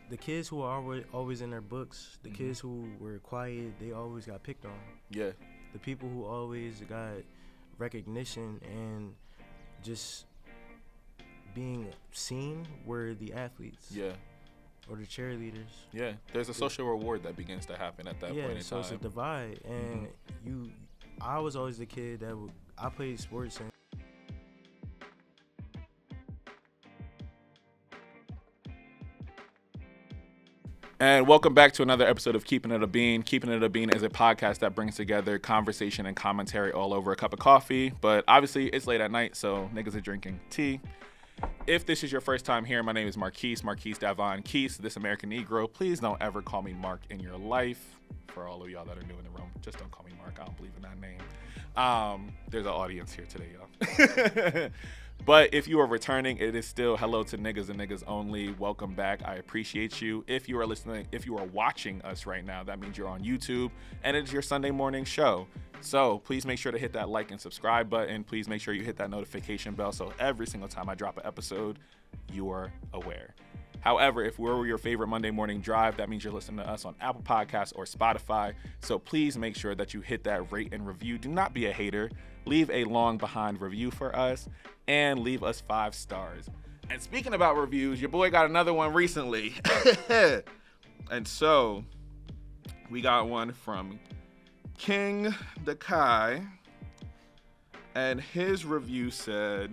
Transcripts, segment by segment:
the kids who are always in their books, the kids who were quiet, they always got picked on. Yeah. The people who always got recognition and just being seen were the athletes. Yeah. Or the cheerleaders. Yeah. There's a social reward that begins to happen at that point in time. Yeah, so it's a divide. And I was always the kid that I played sports and And welcome back to another episode of Keeping It a Bean. Keeping It a Bean is a podcast that brings together conversation and commentary all over a cup of coffee. But obviously, it's late at night, so niggas are drinking tea. If this is your first time here, my name is Marquise Davon Keese, this American Negro. Please don't ever call me Mark in your life. For all of y'all that are new in the room, just don't call me Mark. I don't believe in that name. There's an audience here today, y'all. But if you are returning, it is still hello to niggas and niggas only. Welcome back. I appreciate you. If you are watching us right now, that means you're on YouTube and it's your Sunday morning show. So please make sure to hit that like and subscribe button. Please make sure you hit that notification bell so every single time I drop an episode, you are aware. However, if we're your favorite Monday morning drive, that means you're listening to us on Apple Podcasts or Spotify. So please make sure that you hit that rate and review. Do not be a hater. Leave a long behind review for us and leave us 5 stars. And speaking about reviews, your boy got another one recently. And so we got one from King Dakai. And his review said,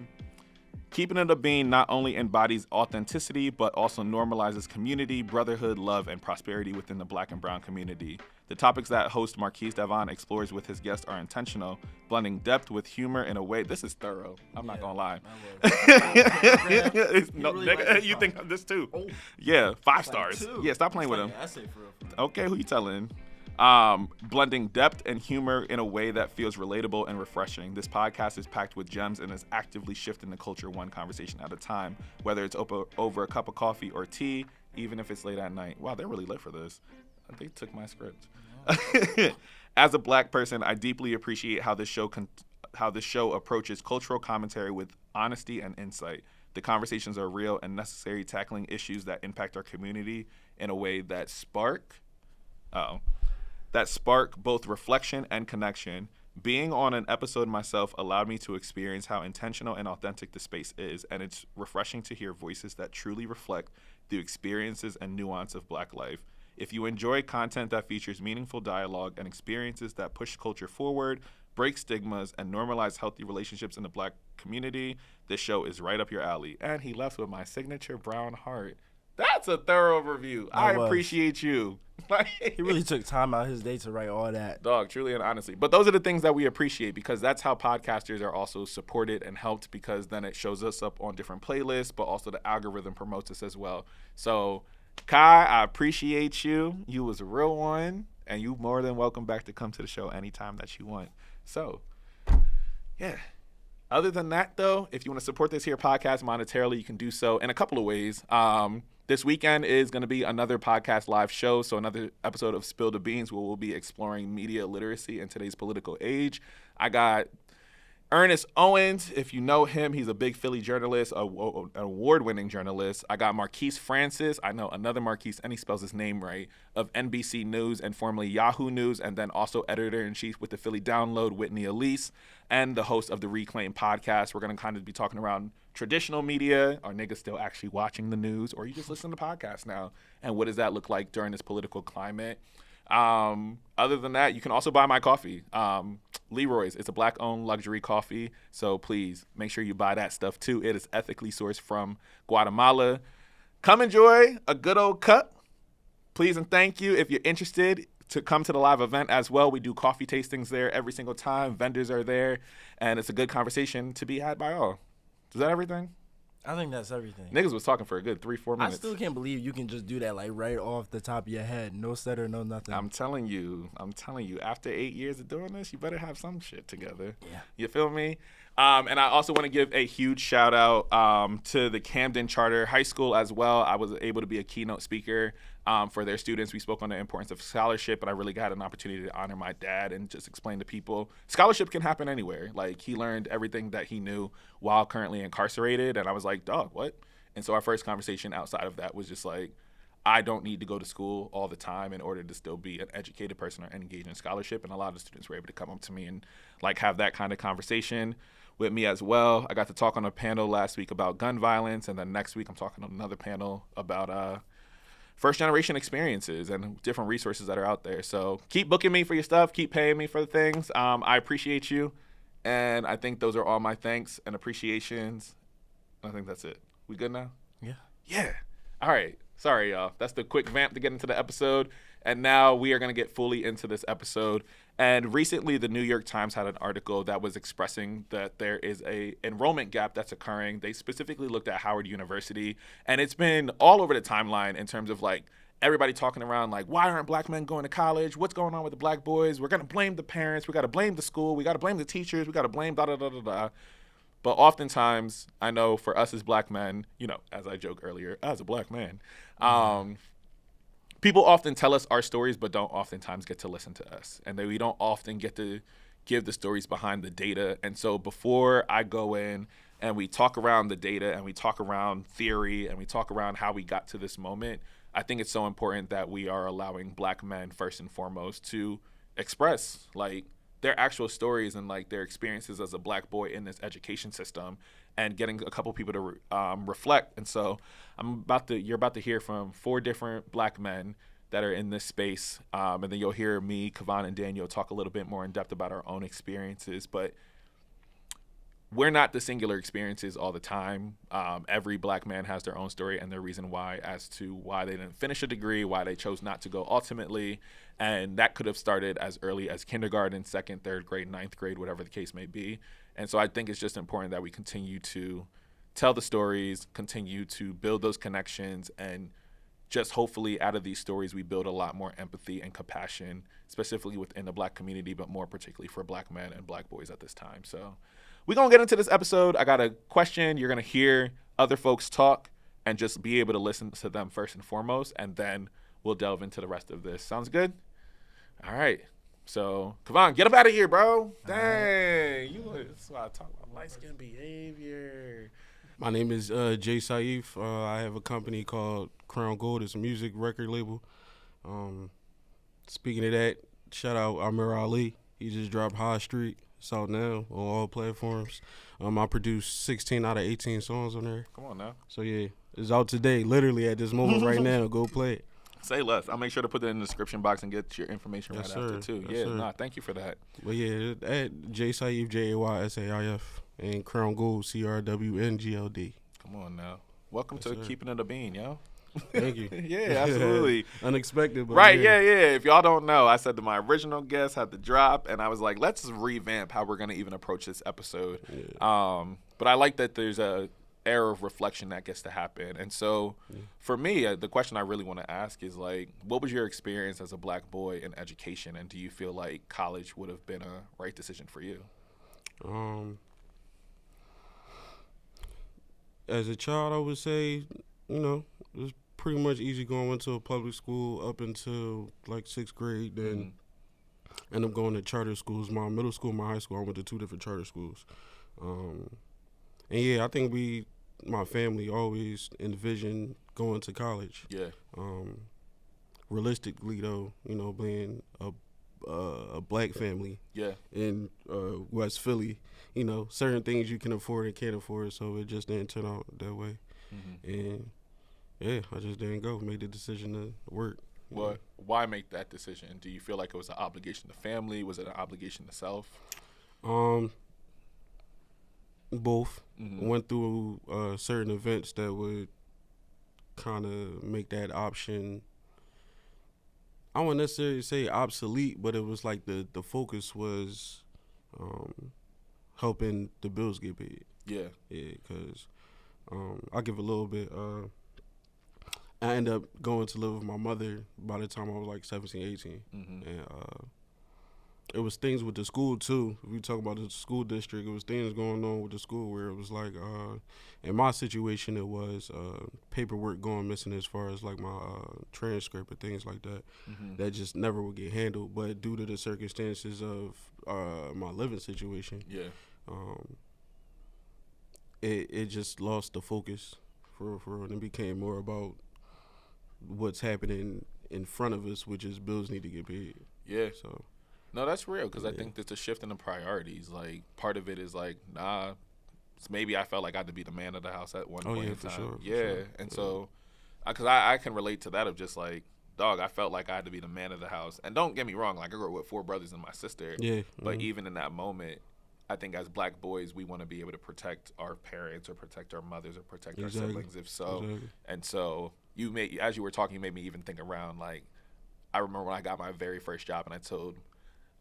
Keeping It a Bean not only embodies authenticity, but also normalizes community, brotherhood, love, and prosperity within the Black and Brown community. The topics that host Marquise Davon explores with his guests are intentional, blending depth with humor in a way. This is thorough. I'm not going to lie. You think of this too? Oh. Yeah, 5 stars. Yeah, stop playing with him. Okay, who you telling? Blending depth and humor in a way that feels relatable and refreshing. This podcast is packed with gems and is actively shifting the culture one conversation at a time, whether it's over a cup of coffee or tea, even if it's late at night. Wow, they're really lit for this. They took my script. As a Black person, I deeply appreciate how this show approaches cultural commentary with honesty and insight. The conversations are real and necessary, tackling issues that impact our community in a way that spark both reflection and connection. Being on an episode myself allowed me to experience how intentional and authentic the space is, and it's refreshing to hear voices that truly reflect the experiences and nuance of Black life. If you enjoy content that features meaningful dialogue and experiences that push culture forward, break stigmas, and normalize healthy relationships in the Black community, this show is right up your alley. And he left with my signature brown heart. That's a thorough review. I appreciate you. He really took time out of his day to write all that. Dog, truly and honestly. But those are the things that we appreciate, because that's how podcasters are also supported and helped, because then it shows us up on different playlists, but also the algorithm promotes us as well. So, Kai, I appreciate you. You was a real one, and you more than welcome back to come to the show anytime that you want. So, yeah. Other than that, though, if you want to support this here podcast monetarily, you can do so in a couple of ways. This weekend is going to be another podcast live show, so another episode of Spill the Beans, where we'll be exploring media literacy in today's political age. I got Ernest Owens, if you know him, he's a big Philly journalist, an award-winning journalist. I got Marquise Francis, I know another Marquise, and he spells his name right, of NBC News and formerly Yahoo News, and then also editor-in-chief with the Philly Download, Whitney Elise, and the host of the Reclaim podcast. We're going to kind of be talking around traditional media. Are niggas still actually watching the news, or you just listen to podcasts now? And what does that look like during this political climate? Other than that, you can also buy my coffee. Leroy's, it's a Black-owned luxury coffee, so please make sure you buy that stuff too. It is ethically sourced from Guatemala. Come enjoy a good old cup. Please and thank you. If you're interested to come to the live event as well, we do coffee tastings there every single time. Vendors are there, and it's a good conversation to be had by all. Is that everything? I think that's everything. Niggas was talking for a good 3-4 minutes. I still can't believe you can just do that like right off the top of your head. No stutter, no nothing. I'm telling you, after 8 years of doing this, you better have some shit together. Yeah. You feel me? And I also want to give a huge shout out to the Camden Charter High School as well. I was able to be a keynote speaker for their students. We spoke on the importance of scholarship, and I really got an opportunity to honor my dad and just explain to people scholarship can happen anywhere. Like, he learned everything that he knew while currently incarcerated, and I was like, dog, what? And so our first conversation outside of that was just like, I don't need to go to school all the time in order to still be an educated person or engage in scholarship. And a lot of students were able to come up to me and like have that kind of conversation with me as well. I got to talk on a panel last week about gun violence, and then next week I'm talking on another panel about first generation experiences and different resources that are out there. So keep booking me for your stuff, keep paying me for the things. I appreciate you. And I think those are all my thanks and appreciations. I think that's it. We good now? Yeah. Yeah. All right. Sorry, y'all. That's the quick vamp to get into the episode. And now we are going to get fully into this episode. And recently, the New York Times had an article that was expressing that there is a enrollment gap that's occurring. They specifically looked at Howard University. And it's been all over the timeline in terms of like everybody talking around like, why aren't black men going to college? What's going on with the black boys? We're going to blame the parents. We got to blame the school. We got to blame the teachers. We got to blame da-da-da-da-da. But oftentimes, I know for us as black men, you know, as I joked earlier, as a black man, people often tell us our stories, but don't oftentimes get to listen to us. And then we don't often get to give the stories behind the data. And so before I go in and we talk around the data and we talk around theory and we talk around how we got to this moment, I think it's so important that we are allowing black men first and foremost to express like their actual stories and like their experiences as a black boy in this education system, and getting a couple people to reflect. And so you're about to hear from 4 different black men that are in this space. And then you'll hear me, Kavan, and Daniel talk a little bit more in depth about our own experiences. But we're not the singular experiences all the time. Every black man has their own story and their reason why as to why they didn't finish a degree, why they chose not to go ultimately. And that could have started as early as kindergarten, 2nd, 3rd grade, 9th grade, whatever the case may be. And so I think it's just important that we continue to tell the stories, continue to build those connections, and just hopefully out of these stories, we build a lot more empathy and compassion, specifically within the black community, but more particularly for black men and black boys at this time. So we're going to get into this episode. I got a question. You're going to hear other folks talk and just be able to listen to them first and foremost, and then we'll delve into the rest of this. Sounds good? All right. So, Kavan, get up out of here, bro. Dang. That's why I talk about light-skin behavior. My name is Jay Saif. I have a company called Crown Gold. It's a music record label. Speaking of that, shout out Amir Ali. He just dropped High Street. It's out now on all platforms. I produced 16 out of 18 songs on there. Come on now. So, yeah, it's out today, literally at this moment right now. Go play it. Say less. I'll make sure to put that in the description box and get your information Yes, right sir. after, too. Yes, Yeah, sir. nah, thank you for that. But, yeah, at Jay Saif, Jaysaif, and Crown Gold, CRWNGLD. Come on now. Welcome Yes, to sir. Keeping It a Bean, yo. Thank you. Yeah, absolutely. Unexpected, but Right, yeah. If y'all don't know, I said that my original guest had to drop, and I was like, let's revamp how we're going to even approach this episode. Yeah. But I like that there's a era of reflection that gets to happen. And so for me, the question I really want to ask is like, what was your experience as a black boy in education, and do you feel like college would have been a right decision for you? As a child, I would say, it was pretty much easy going to a public school up until like 6th grade. Then ended up going to charter schools. My middle school, my high school, I went to 2 different charter schools. And yeah, I think my family always envisioned going to college. Yeah. Realistically though, being a black family in West Philly, certain things you can afford and can't afford, so it just didn't turn out that way. And yeah, I just didn't go. Made the decision to work. Why make that decision? Do you feel like it was an obligation to family? Was it an obligation to self? Both. Went through certain events that would kind of make that option, I wouldn't necessarily say obsolete, but it was like the focus was helping the bills get paid. Yeah, because I'll give a little bit. I ended up going to live with my mother by the time I was like 17, 18. And it was things with the school too. If we talk about the school district, it was things going on with the school where it was like, in my situation, it was paperwork going missing as far as like my transcript and things like that. That just never would get handled. But due to the circumstances of my living situation, it just lost the focus for and it became more about what's happening in front of us, which is bills need to get paid. Yeah. So no, that's real because I think there's a shift in the priorities. Like part of it is like, nah, maybe I felt like I had to be the man of the house at one point in time. Sure, yeah, for sure. And so, because I can relate to that of just like, dog, I felt like I had to be the man of the house. And don't get me wrong, like I grew up with 4 brothers and my sister. Yeah. But even in that moment, I think as black boys, we want to be able to protect our parents or protect our mothers or protect our siblings, if so. And so as you were talking, you made me even think around like, I remember when I got my very first job and I told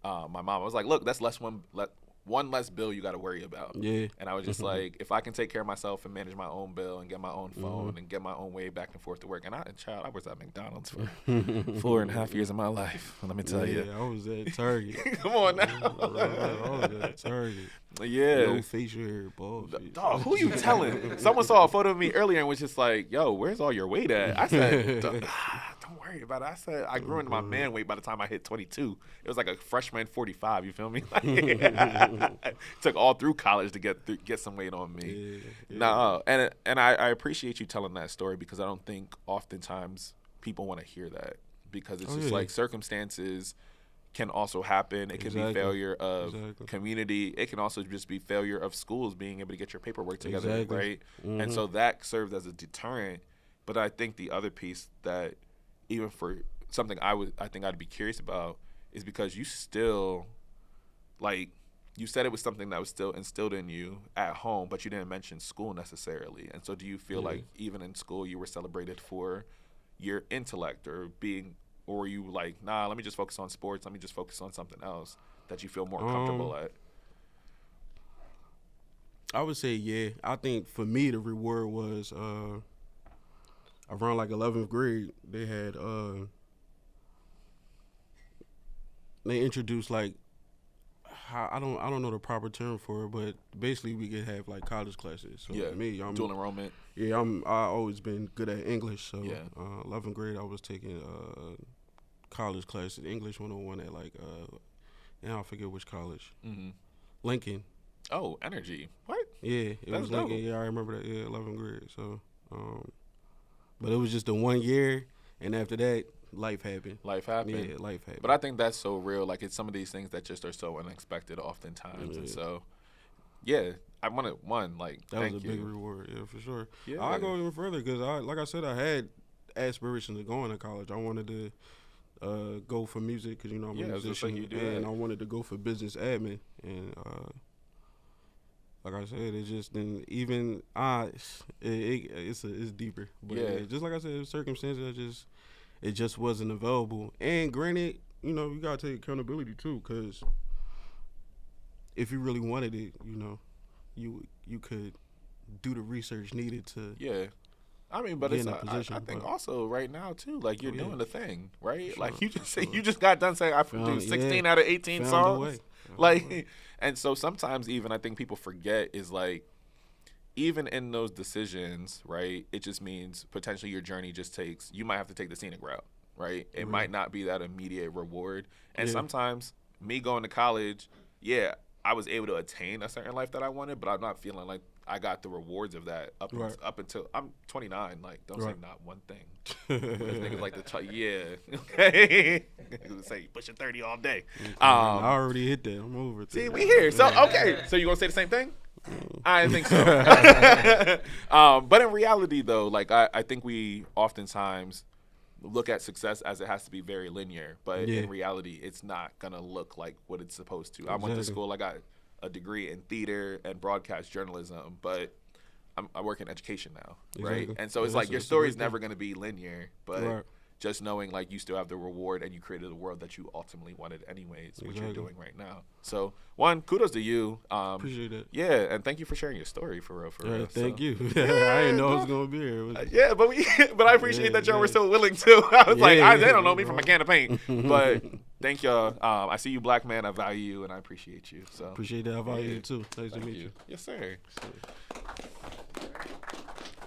my mom, I was like, look, that's one less bill you got to worry about. Yeah. And I was just like, if I can take care of myself and manage my own bill and get my own phone and get my own way back and forth to work. And I was at McDonald's for 4.5 years of my life. Let me tell you. I was at Target. Come on now. I was at Target. Yeah. No facial hair, balls. Dog, who you telling? Someone saw a photo of me earlier and was just like, yo, where's all your weight at? I said, don't worry about it. I said, I grew into my man weight by the time I hit 22. It was like a freshman 45, you feel me? Took all through college to get some weight on me. No, and I appreciate you telling that story because I don't think oftentimes people want to hear that because it's just like circumstances can also happen. It can be failure of community. It can also just be failure of schools being able to get your paperwork together, right? And so that serves as a deterrent. But I think the other piece that even for something I think I'd be curious about is because you still, like, you said it was something that was still instilled in you at home, but you didn't mention school necessarily. And so do you feel like even in school you were celebrated for your intellect or were you like, nah, let me just focus on sports, let me just focus on something else that you feel more comfortable at? I would say, yeah. I think for me the reward was around like 11th grade, they had they introduced like I don't know the proper term for it, but basically we could have like college classes. So me, I'm dual enrollment. Yeah, I always been good at English. So 11th grade I was taking college classes, English 101 at like and I forget which college. Lincoln. Oh, Energy. What? Yeah, it was Lincoln. Yeah, I remember that. Yeah, 11th grade. So but it was just the 1 year, and after that, life happened. Life happened. Yeah, life happened. But I think that's so real. Like, it's some of these things that just are so unexpected oftentimes. And so, I wanted that thank was a you. big reward, for sure. Yeah. I'll go even further because, like I said, I had aspirations of going to college. I wanted to go for music because, I'm a musician, and I wanted to go for business admin. And like I said, it's just it's deeper. But just like I said, circumstances it just wasn't available. And granted, you gotta take accountability too, because if you really wanted it, you could do the research needed to. Yeah. I mean, but I think also right now too, like you're doing the thing, right? Sure, like you just got done saying I do 16 out of 18 songs. Like, and so sometimes even I think people forget is like, even in those decisions, right? It just means potentially your journey you might have to take the scenic route, right? It might not be that immediate reward. And sometimes me going to college, I was able to attain a certain life that I wanted, but I'm not feeling like I got the rewards of that up until I'm 29. Like, don't say not one thing. Niggas like to okay. Niggas say pushing 30 all day. I already hit that. I'm over it. See, we here. So okay. So you gonna say the same thing? I didn't think so. But in reality, though, like I think we oftentimes look at success as it has to be very linear, but in reality, it's not gonna look like what it's supposed to. I went to school. I got a degree in theater and broadcast journalism, but I work in education now, right? And so it's like your story's never gonna be linear, but just knowing like you still have the reward and you created the world that you ultimately wanted anyways, which you're doing right now. So one, kudos to you. Appreciate it. Yeah, and thank you for sharing your story for real. Thank you. I didn't know it was gonna be here. But I appreciate that y'all were so willing to. I was they don't know me from a can of paint. But thank y'all. I see you, black man. I value you and I appreciate you. So appreciate that. I value you too. Nice to meet you. Yes, sir.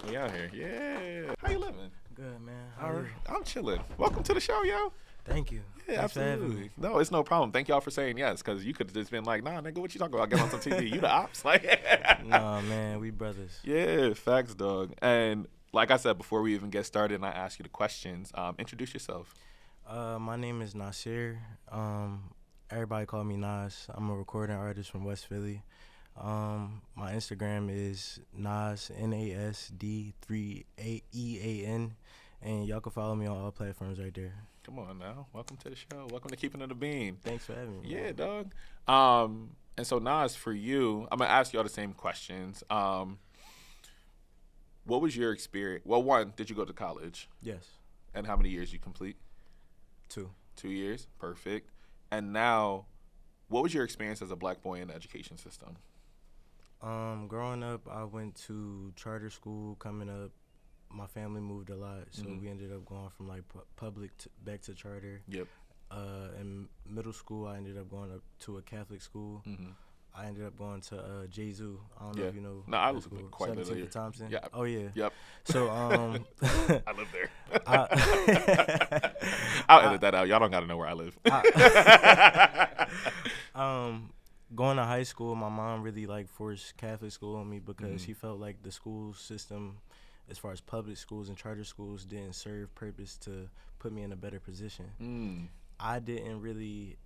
We out here. Yeah. How you living? Good, man. All right. I'm chilling. Welcome to the show, yo. Thank you. Yeah, absolutely. No, it's no problem. Thank y'all for saying yes, because you could have just been like, nah, nigga, what you talking about? Get on some TV. You the ops. Like, nah, man, we brothers. Yeah, facts, dog. And like I said, before we even get started and I ask you the questions, introduce yourself. My name is Nasir. Everybody call me Nas. I'm a recording artist from West Philly. My Instagram is Nas NASD3EAN, and y'all can follow me on all platforms right there. Come on now, welcome to the show. Welcome to Keeping It a Bean. Thanks for having me. Yeah, dog. And so Nas, for you, I'm gonna ask you all the same questions. What was your experience? Well, one, did you go to college? Yes. And how many years you complete? 2. 2 years, perfect. And now, what was your experience as a black boy in the education system? Growing up, I went to charter school. Coming up, my family moved a lot, so we ended up going from like public back to charter. Yep. In middle school, I ended up going up to a Catholic school. I ended up going to Jesu. I don't know if you know. No, I was quite 17th familiar. Thompson. Yeah. Oh yeah. Yep. So I live there. I'll edit that out. Y'all don't gotta know where I live. Going to high school, my mom really like forced Catholic school on me because she felt like the school system, as far as public schools and charter schools, didn't serve purpose to put me in a better position. I didn't really,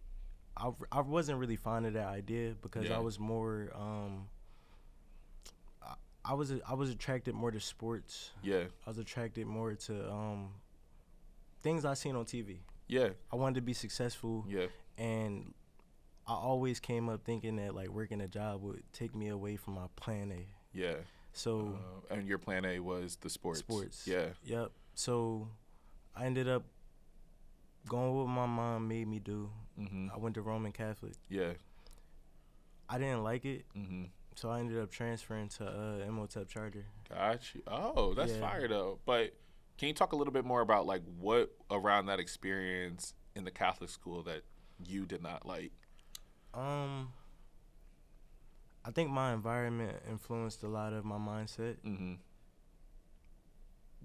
I wasn't really fond of that idea because I was more, I was attracted more to sports. Yeah. I was attracted more to things I seen on TV. Yeah. I wanted to be successful. Yeah. And I always came up thinking that like working a job would take me away from my plan A. Yeah. So and your plan A was the sports. Yeah. Yep. So I ended up going with what my mom made me do. I went to Roman Catholic. Yeah. I didn't like it. So I ended up transferring to MOTEP charter. Got you. Oh, that's fire though. But can you talk a little bit more about like what around that experience in the Catholic school that you did not like? I think my environment influenced a lot of my mindset.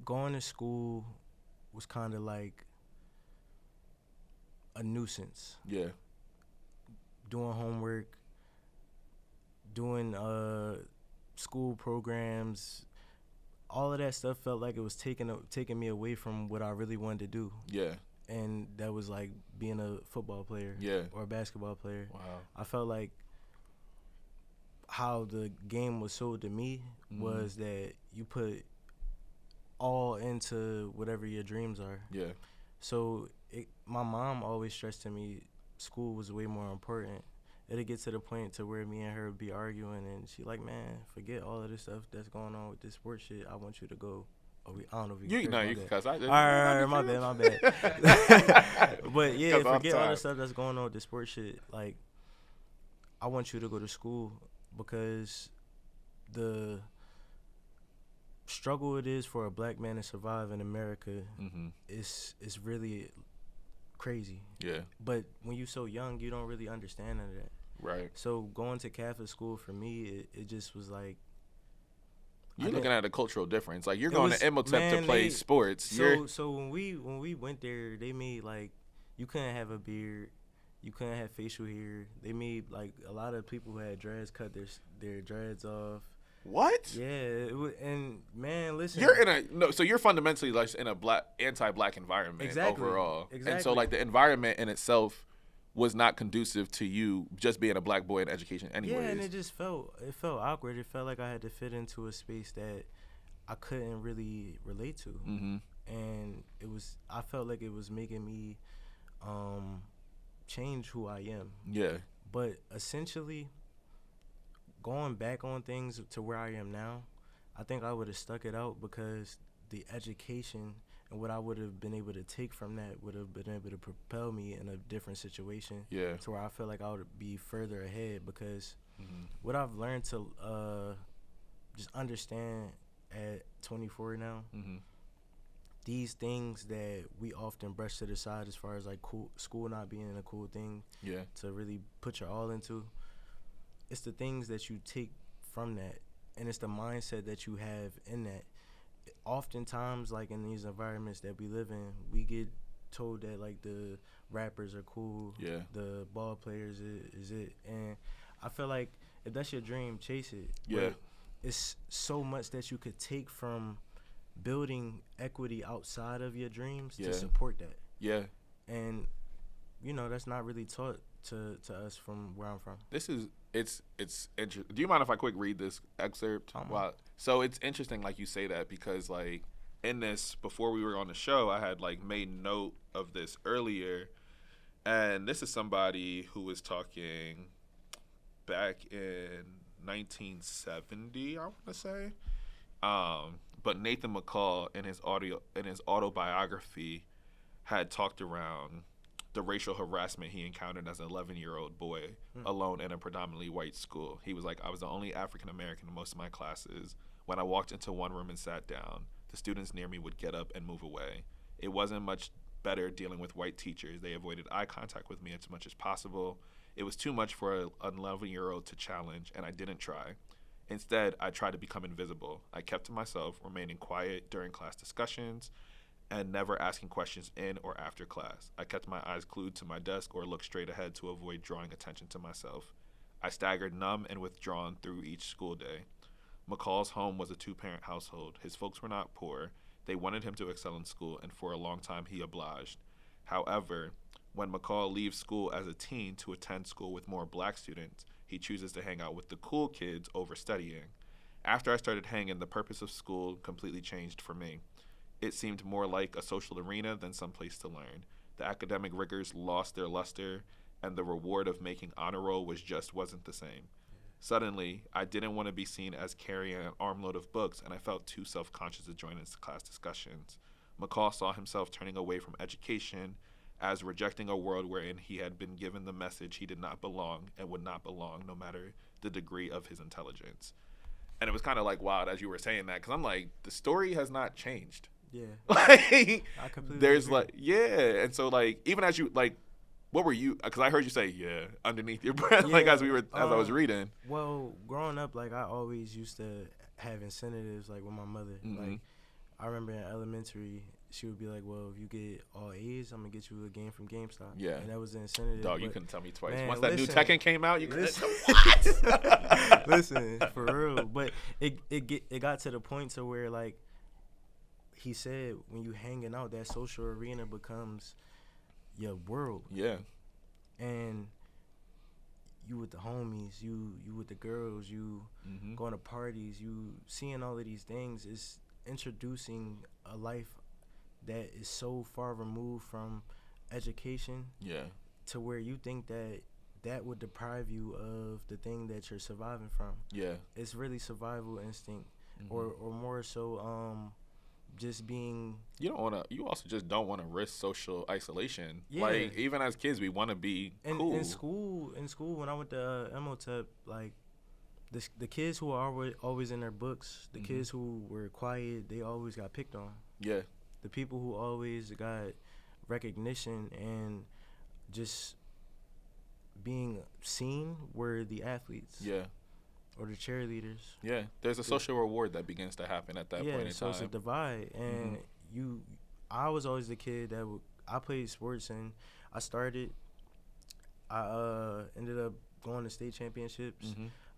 Going to school was kind of like a nuisance. Yeah. Doing homework, doing school programs, all of that stuff felt like it was taking me away from what I really wanted to do. Yeah. And that was like being a football player or a basketball player. Wow. I felt like how the game was sold to me was that you put all into whatever your dreams are. Yeah. So my mom always stressed to me school was way more important. It'd get to the point to where me and her would be arguing, and she like, man, forget all of this stuff that's going on with this sports shit. I want you to go. I don't know if you can cuss. All right, my bad. But yeah, forget all the stuff that's going on with the sports shit. Like, I want you to go to school because the struggle it is for a black man to survive in America is really crazy. Yeah. But when you're so young, you don't really understand none of that. Right. So going to Catholic school for me, it just was like, you're looking at a cultural difference. Like you're going to MOTEP to play sports. So when we went there, they made like you couldn't have a beard, you couldn't have facial hair. They made like a lot of people who had dreads cut their dreads off. What? Yeah, and man, listen. So you're fundamentally like in a anti-black environment overall. Exactly. And so like the environment in itself was not conducive to you just being a black boy in education anyways. Yeah, and it felt awkward. It felt like I had to fit into a space that I couldn't really relate to. And I felt like it was making me change who I am. Yeah. But essentially, going back on things to where I am now, I think I would have stuck it out because the education and what I would have been able to take from that would have been able to propel me in a different situation. Yeah. To where I feel like I would be further ahead because what I've learned to just understand at 24 now, these things that we often brush to the side as far as like school not being a cool thing to really put your all into, it's the things that you take from that, and it's the mindset that you have in that. Oftentimes, like in these environments that we live in, we get told that like the rappers are cool, the ball players is it, and I feel like if that's your dream, chase it. Yeah. But it's so much that you could take from building equity outside of your dreams Yeah. to support that. Yeah. And that's not really taught to us from where I'm from. It's interesting. Do you mind if I quick read this excerpt? Wow. So it's interesting, like you say that, because like in this, before we were on the show, I had like made note of this earlier, and this is somebody who was talking back in 1970, I want to say. But Nathan McCall in his autobiography had talked around the racial harassment he encountered as an 11-year-old boy alone in a predominantly white school. He was like, I was the only African American in most of my classes. When I walked into one room and sat down, the students near me would get up and move away. It wasn't much better dealing with white teachers. They avoided eye contact with me as much as possible. It was too much for an 11-year-old to challenge, and I didn't try. Instead, I tried to become invisible. I kept to myself, remaining quiet during class discussions, and never asking questions in or after class. I kept my eyes glued to my desk or looked straight ahead to avoid drawing attention to myself. I staggered numb and withdrawn through each school day. McCall's home was a 2-parent household. His folks were not poor. They wanted him to excel in school, and for a long time he obliged. However, when McCall leaves school as a teen to attend school with more black students, he chooses to hang out with the cool kids over studying. After I started hanging, the purpose of school completely changed for me. It seemed more like a social arena than some place to learn. The academic rigors lost their luster, and the reward of making honor roll wasn't the same. Suddenly, I didn't want to be seen as carrying an armload of books, and I felt too self-conscious to join in class discussions. McCall saw himself turning away from education as rejecting a world wherein he had been given the message he did not belong and would not belong no matter the degree of his intelligence. And it was kind of like wild as you were saying that, because I'm like, the story has not changed. Yeah. Like, I completely there's agree. like, yeah. And so like, even as you like, what were you, because I heard you say, yeah, underneath your breath, like as I was reading. Well, growing up, like I always used to have incentives like with my mother. Like I remember in elementary, she would be like, well, if you get all A's, I'm going to get you a game from GameStop. Yeah. And that was the incentive. Dog, you couldn't tell me twice. Man, Once that new listen, Tekken came out, you couldn't. What? Listen, for real. But it got to the point to where, like, he said when you hanging out, that social arena becomes your world. Yeah. And you with the homies, you with the girls, you going to parties, you seeing all of these things is introducing a life that is so far removed from education, to where you think that would deprive you of the thing that you're surviving from. Yeah, it's really survival instinct, or more so, just being. You also just don't want to risk social isolation. Yeah. Like even as kids, we want to be cool. In school, when I went to Emotep, like the kids who are always in their books, the kids who were quiet, they always got picked on. Yeah. The people who always got recognition and just being seen were the athletes. Yeah. Or the cheerleaders. Yeah. There's a social reward that begins to happen at that point in time. So it's a divide. And I was always the kid I played sports, and I ended up going to state championships.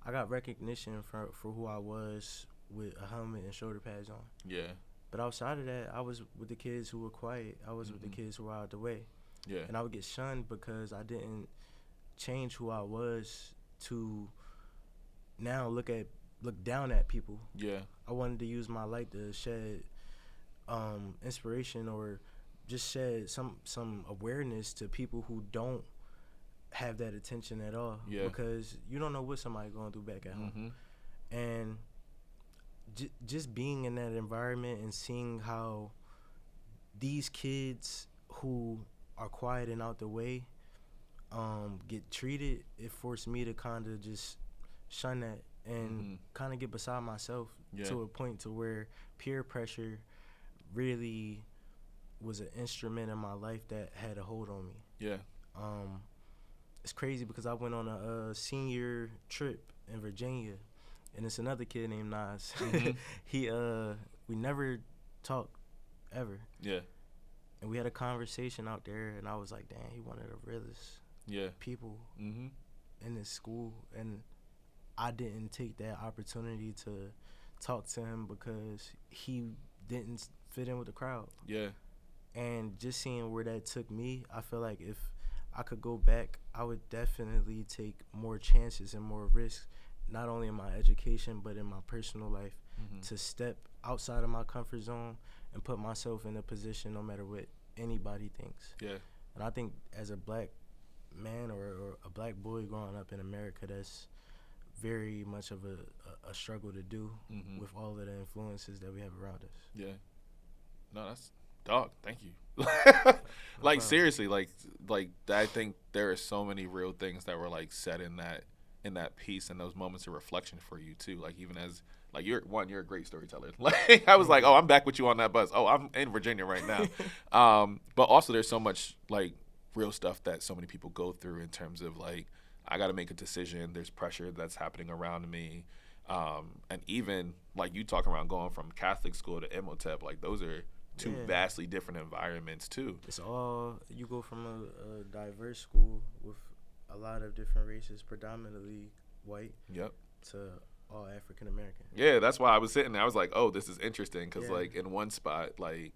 I got recognition for who I was with a helmet and shoulder pads on. Yeah. But outside of that, I was with the kids who were quiet. I was with the kids who were out the way. Yeah. And I would get shunned because I didn't change who I was to now look down at people. Yeah. I wanted to use my light to shed inspiration, or just shed some awareness to people who don't have that attention at all. Yeah. Because you don't know what somebody's going through back at home. And just being in that environment and seeing how these kids who are quiet and out the way get treated, it forced me to kind of just shun that and kind of get beside myself to a point to where peer pressure really was an instrument in my life that had a hold on me. Yeah. It's crazy because I went on a senior trip in Virginia, and it's another kid named Nas. We never talked ever. Yeah. And we had a conversation out there, and I was like, damn, he one of the realest people in this school. And I didn't take that opportunity to talk to him because he didn't fit in with the crowd. Yeah. And just seeing where that took me, I feel like if I could go back, I would definitely take more chances and more risks, not only in my education but in my personal life, to step outside of my comfort zone and put myself in a position no matter what anybody thinks. Yeah. And I think as a black man or a black boy growing up in America, that's very much of a struggle to do with all of the influences that we have around us. Yeah. No, that's dog. Thank you. Like seriously, like I think there are so many real things that were like said in that piece and those moments of reflection for you too. Like even as like you're a great storyteller. Like I was like, oh, I'm back with you on that bus. Oh, I'm in Virginia right now. But also there's so much like real stuff that so many people go through in terms of like I got to make a decision. There's pressure that's happening around me. And even like you talking around going from Catholic school to Imhotep, like those are two vastly different environments too. It's all, you go from a diverse school with a lot of different races, predominantly white, to all African American. Yeah, that's why I was sitting there. I was like, oh, this is interesting because like in one spot, like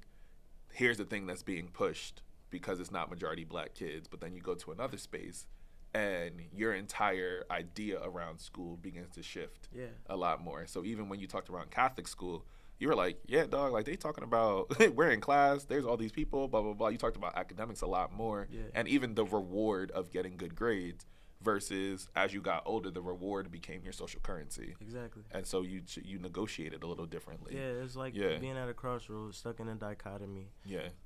here's the thing that's being pushed because it's not majority black kids, but then you go to another space and your entire idea around school begins to shift a lot more. So even when you talked around Catholic school, you were like, yeah, dog, like they talking about we're in class, there's all these people, blah, blah, blah. You talked about academics a lot more and even the reward of getting good grades versus as you got older, the reward became your social currency. Exactly. And so you negotiated a little differently. Yeah, it's like being at a crossroads, stuck in a dichotomy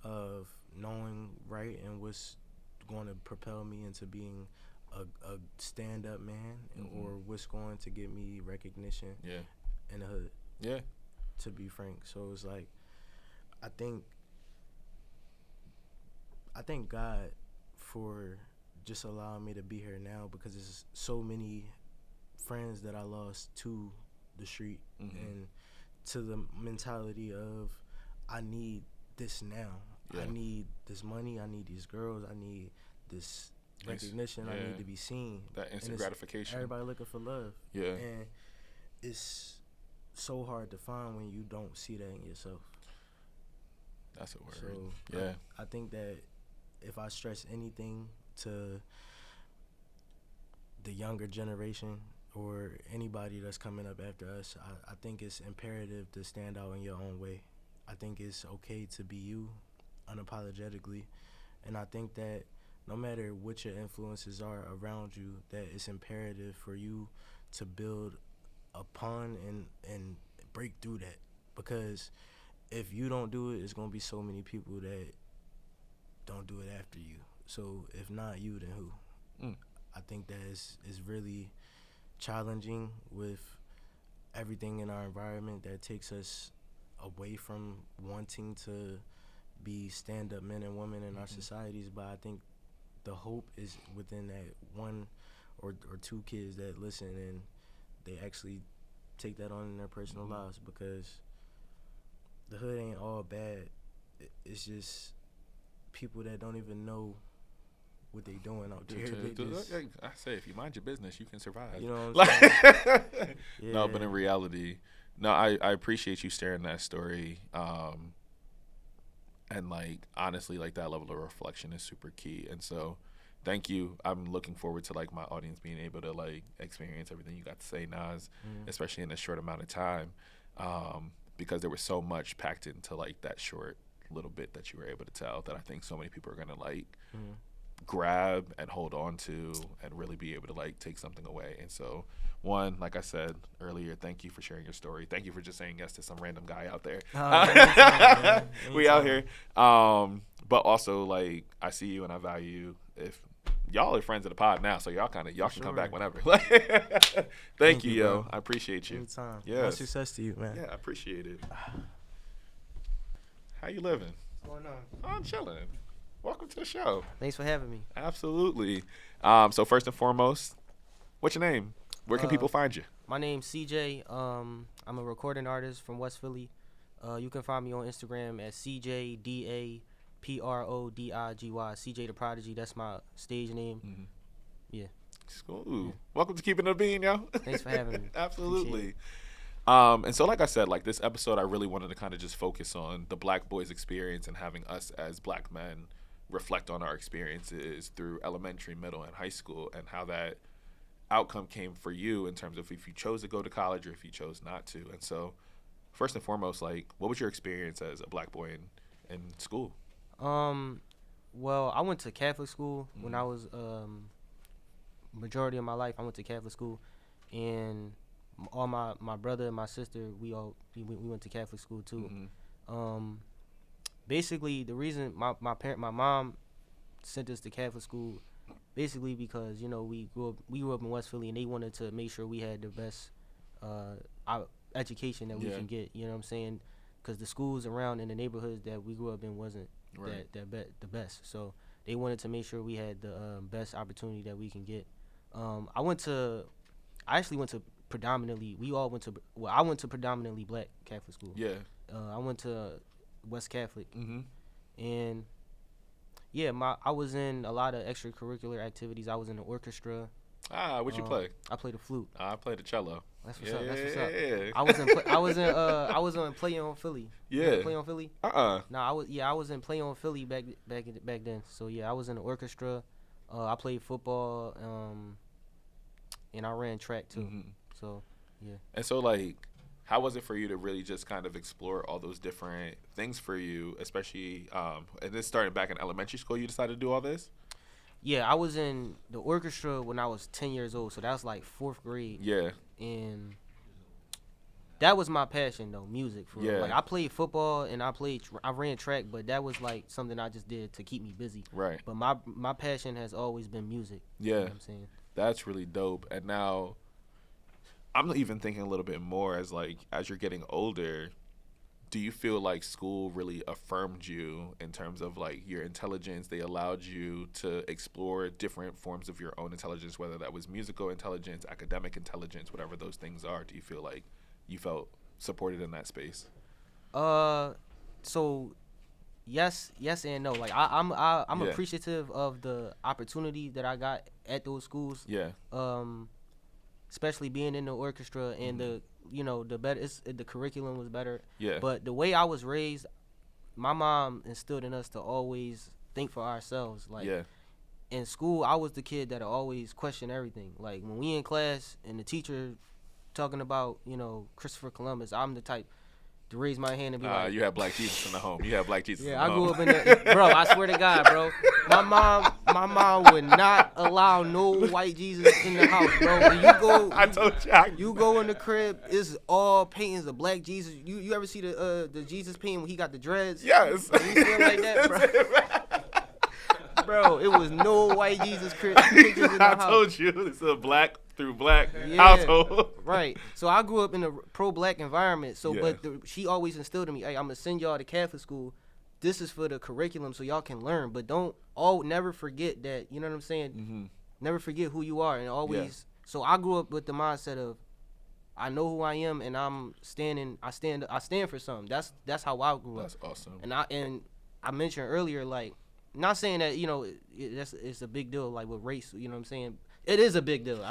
of knowing right and what's going to propel me into being a stand-up man or what's going to get me recognition in the hood. Yeah. To be frank. So it's like I think God for just allowing me to be here now because there's so many friends that I lost to the street and to the mentality of I need this now. I need this money, I need these girls, I need this recognition, I need to be seen. That instant gratification. Everybody looking for love. Yeah. And it's so hard to find when you don't see that in yourself. That's a word. So I think that if I stress anything to the younger generation or anybody that's coming up after us, I think it's imperative to stand out in your own way. I think it's okay to be you unapologetically. And I think that no matter what your influences are around you, that it's imperative for you to build upon and break through that, because if you don't do it, it's gonna be so many people that don't do it after you. So if not you, then who? I think that is really challenging with everything in our environment that takes us away from wanting to be stand-up men and women in our societies. But I think the hope is within that one or two kids that listen and they actually take that on in their personal lives, because the hood ain't all bad. It's just people that don't even know what they doing out there. I say, if you mind your business, you can survive. You know what I'm saying? No, but in reality, no, I appreciate you sharing that story. And like honestly, like that level of reflection is super key. And so thank you. I'm looking forward to like my audience being able to like experience everything you got to say, Nas, especially in this short amount of time, because there was so much packed into like that short little bit that you were able to tell that I think so many people are gonna like grab and hold on to and really be able to like take something away. And so one, like I said earlier, thank you for sharing your story. Thank you for just saying yes to some random guy out there. Anytime. We out here. But also like I see you and I value you. If y'all are friends of the pod now, so y'all can come back whenever. Thank you, yo. I appreciate you. Anytime. Yeah. Much success to you, man. Yeah, I appreciate it. How you living? What's going on? Oh, I'm chilling. Welcome to the show. Thanks for having me. Absolutely. So first and foremost, what's your name? Where can people find you? My name's CJ. I'm a recording artist from West Philly. You can find me on Instagram at CJDAPRODIGY. CJ the Prodigy. That's my stage name. Yeah. Cool. Welcome to Keeping It a Bean, yo. Thanks for having me. Absolutely. And so, like I said, like this episode, I really wanted to kind of just focus on the Black boys' experience and having us as Black men reflect on our experiences through elementary, middle, and high school, and how that outcome came for you in terms of if you chose to go to college or if you chose not to. And so, first and foremost, like, what was your experience as a Black boy in school? Well, I went to Catholic school when I was majority of my life. I went to Catholic school, and all my brother and my sister, we went to Catholic school too. Basically, the reason my mom sent us to Catholic school, basically because we grew up in West Philly, and they wanted to make sure we had the best education that we can get. You know what I'm saying? Because the schools around in the neighborhoods that we grew up in wasn't the best. So they wanted to make sure we had the best opportunity that we can get. I actually went to predominantly. I went to predominantly Black Catholic school. Yeah. I went to West Catholic. And yeah, I was in a lot of extracurricular activities. I was in the orchestra. What'd you play? I played the flute. I played the cello. That's what's up. That's what's up. I was on Play on Philly. Yeah. Play on Philly. Nah, I was in Play on Philly back then. So yeah, I was in the orchestra. I played football. And I ran track too. So yeah. And so like, how was it for you to really just kind of explore all those different things for you, especially and this started back in elementary school? You decided to do all this? Yeah, I was in the orchestra when I was 10 years old, so that was like 4th grade. Yeah. And that was my passion though, music. For real. Like I played football and I ran track, but that was like something I just did to keep me busy. Right. But my passion has always been music. Yeah. You know what I'm saying? That's really dope. And now I'm even thinking a little bit more as you're getting older, do you feel like school really affirmed you in terms of like your intelligence? They allowed you to explore different forms of your own intelligence, whether that was musical intelligence, academic intelligence, whatever those things are. Do you feel like you felt supported in that space? So yes and no. Like I'm appreciative of the opportunity that I got at those schools. Yeah. Especially being in the orchestra and the curriculum was better. Yeah. But the way I was raised, my mom instilled in us to always think for ourselves. Like in school, I was the kid that always questioned everything. Like when we in class and the teacher talking about Christopher Columbus, I'm the type to raise my hand and be like, you have Black Jesus in the home. You have Black Jesus in the home. I grew up in the, bro, I swear to God, bro. My mom would not allow no white Jesus in the house, bro. When you go, I told you go in the crib, it's all paintings of Black Jesus. You ever see the Jesus painting when he got the dreads? Yes. You feel like that, bro? Bro, it was no white Jesus pictures in the house. I told you, it's a Black through Black household. Right. So I grew up in a pro-Black environment. So, but she always instilled in me, hey, I'm gonna send y'all to Catholic school. This is for the curriculum, so y'all can learn. But never forget that. You know what I'm saying? Never forget who you are, and always. Yeah. So I grew up with the mindset of, I know who I am, and I stand for something. That's how I grew up. That's awesome. And I mentioned earlier, like, not saying that it's a big deal, like with race. You know what I'm saying? It is a big deal.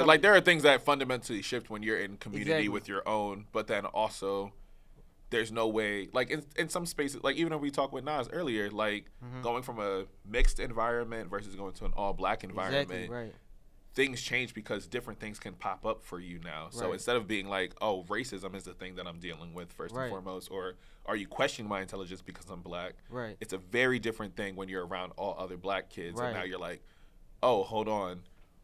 Like there are things that fundamentally shift when you're in community with your own, but then also there's no way, like in some spaces, like even when we talked with Nas earlier, like going from a mixed environment versus going to an all Black environment, exactly, right. Things change because different things can pop up for you now. So instead of being like, oh, racism is the thing that I'm dealing with first and foremost, or are you questioning my intelligence because I'm Black? Right. It's a very different thing when you're around all other Black kids, and now you're like, oh, hold on.